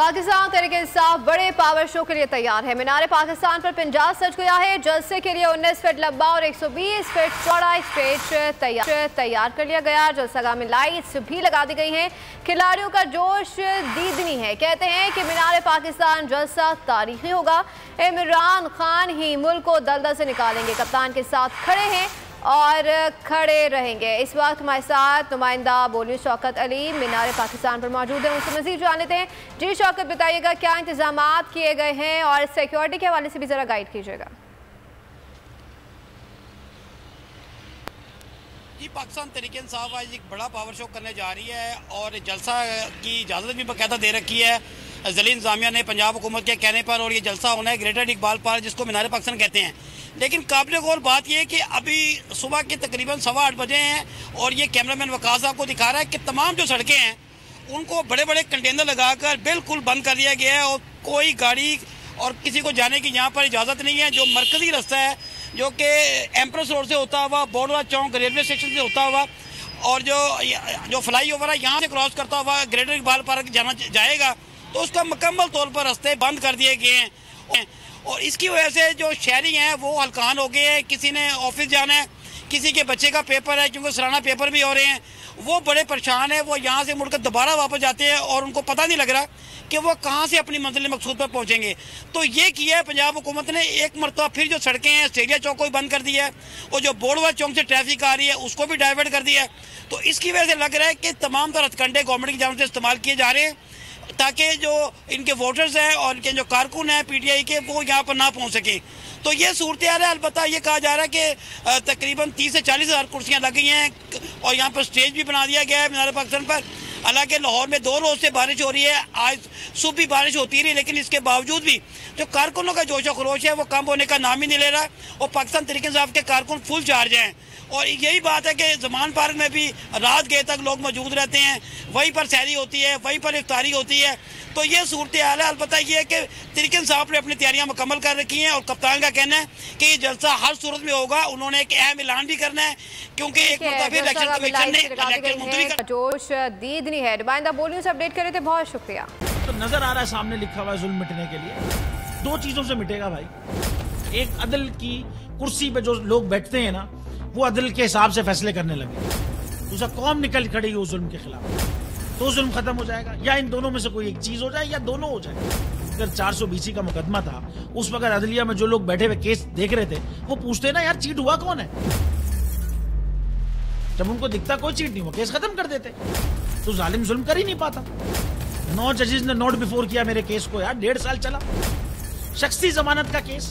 पाकिस्तान तरीके इंसाफ बड़े power show के लिए तैयार है। मीनार पाकिस्तान पर पंजाब सज गया है। जलसे के लिए 19 फीट लंबा और 120 फीट चौड़ा स्टेज तैयार कर लिया गया। जलसागाह में लाइट्स भी लगा दी गई हैं। खिलाड़ियों का जोश दीदनी है। कहते हैं कि मीनार पाकिस्तान जलसा तारीखी होगा। इमरान खान ही मुल्क को दलदल से निकालेंगे। कप्तान के साथ खड़े हैं और खड़े रहेंगे। इस वक्त हमारे साथ नुमाइंदा बोली शौकत अली मीनार पाकिस्तान पर मौजूद है। उनसे मजीद जान लेते हैं। जी शौकत, बताइएगा क्या इंतजाम किए गए हैं और सिक्योरिटी के हवाले से भी ज़रा गाइड कीजिएगा। जी, पाकिस्तान तरीके इंसाफ आज एक बड़ा पावर शो करने जा रही है और जलसा की इजाज़त भी बाकायदा दे रखी है ज़िली इंतजामिया ने पंजाब हुकूमत के कहने पर। और ये जलसा होना है ग्रेटर इकबाल पार्क, जिसको मीनार पाकिस्तान कहते हैं। लेकिन काबिल गौर बात यह है कि अभी सुबह के तकरीबन 8:15 बजे हैं और ये कैमरामैन वकास साहब को दिखा रहा है कि तमाम जो सड़कें हैं उनको बड़े बड़े कंटेनर लगाकर बिल्कुल बंद कर दिया गया है और कोई गाड़ी और किसी को जाने की यहाँ पर इजाज़त नहीं है। जो मरकज़ी रास्ता है जो कि एम्प्रेस रोड से होता हुआ बोर्डवा चौक रेलवे स्टेशन से होता हुआ और जो फ्लाई ओवर है यहाँ से क्रॉस करता हुआ ग्रेटर इकबाल पार्क जाएगा, तो उसका मुकम्मल तौर पर रास्ते बंद कर दिए गए हैं। और इसकी वजह से जो शहरी हैं वो हलकान हो गए हैं। किसी ने ऑफिस जाना है, किसी के बच्चे का पेपर है, क्योंकि सालाना पेपर भी हो रहे हैं, वो बड़े परेशान हैं। वो यहाँ से मुड़कर दोबारा वापस जाते हैं और उनको पता नहीं लग रहा कि वो कहाँ से अपनी मंजिल मकसूद पर पहुँचेंगे। तो ये किया है पंजाब हुकूमत ने एक मरतबा फिर जो सड़कें हैं स्टेडिया चौक को भी बंद कर दिया है और जो बोर्डवा चौक से ट्रैफिक आ रही है उसको भी डाइवर्ट कर दिया है। तो इसकी वजह से लग रहा है कि तमाम तरह हथकंडे गवर्नमेंट की जानिब से इस्तेमाल किए जा रहे हैं ताकि जो इनके वोटर्स हैं और इनके जो कारकुन हैं पीटीआई के वो यहाँ पर ना पहुँच सकें। तो ये सूरत हाल है। अलबत्ता ये कहा जा रहा है कि तकरीबन 30 से 40 हज़ार कुर्सियाँ लग गई हैं और यहाँ पर स्टेज भी बना दिया गया है मीनार पाकिस्तान पर। हालांकि लाहौर में 2 रोज़ से बारिश हो रही है, आज सुबह भी बारिश होती रही, लेकिन इसके बावजूद भी जो कारकुनों का जोश व खरोश है वो कम होने का नाम ही नहीं ले रहा और पाकिस्तान तरीके इंसाफ के कारकुन फुल चार्ज हैं। और यही बात है कि जमान पार्क में भी रात गए तक लोग मौजूद रहते हैं, वहीं पर सहरी होती है, वहीं पर इफ्तारी होती है। तो ये सूरत हाल है। अलबत्ता ये है कि तरीके इंसाफ ने अपनी तैयारियां मुकम्मल कर रखी हैं और कप्तान का कहना है कि ये जलसा हर सूरत में होगा। उन्होंने एक अहम ऐलान भी करना है क्योंकि एक मरतबा इलेक्शन कमीशन ने इलेक्शन मुलतवी कर जोश दीदनी है। नुमाइंदा बोलियों से अपडेट कर रहे थे, बहुत शुक्रिया। तो नजर आ रहा है सामने लिखा हुआ है जुल्म मिटने के लिए 2 चीजों से मिटेगा भाई। एक अदल की कुर्सी पे जो लोग बैठते हैं ना वो अदल के हिसाब से फैसले करने लगे। दूसरा कौम निकल खड़ी हो जुल्म के खिलाफ, तो जुल्म खत्म हो जाएगा। या इन दोनों में से कोई एक चीज हो जाए या दोनों हो जाए। अगर 420 का मुकदमा था उस वक्त अदलिया में जो लोग बैठे हुए केस देख रहे थे वो पूछते ना यार चीट हुआ कौन है। जब उनको दिखता कोई चीट नहीं हुआ केस खत्म कर देते। तो जालिम जुल्म कर ही नहीं पाता। 9 जजेस ने नोट बिफोर किया मेरे केस को यार, 1.5 साल चला। शख्सी जमानत का केस,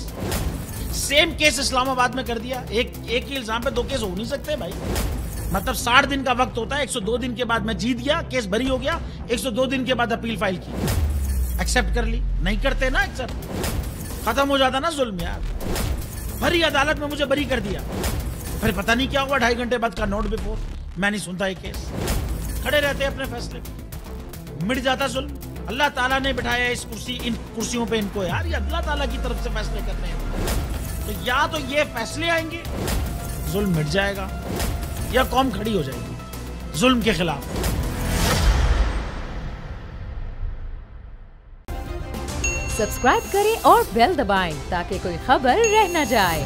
सेम केस इस्लामाबाद में कर दिया। एक ही इल्जाम पे 2 केस हो नहीं सकते भाई। मतलब 60 दिन का वक्त होता है। 102 दिन के बाद मैं जीत गया, केस बरी हो गया। 102 दिन के बाद अपील फाइल की, एक्सेप्ट कर ली। नहीं करते ना एक्सेप्ट, खत्म हो जाता ना जुल्म यार। भरी अदालत में मुझे बरी कर दिया, फिर पता नहीं क्या हुआ 2.5 घंटे बाद का नोट बिफोर। मैं नहीं सुनता ये केस, खड़े रहते अपने फैसले पे, मिट जाता जुल्म। अल्लाह ताला ने बिठाया इन कुर्सियों पे इनको यार, ये अल्लाह ताला की तरफ से फैसले करने हैं। तो या तो ये फैसले आएंगे जुल्म मिट जाएगा या कौम खड़ी हो जाएगी जुल्म के खिलाफ। सब्सक्राइब करें और बेल दबाएं ताकि कोई खबर रह न जाए।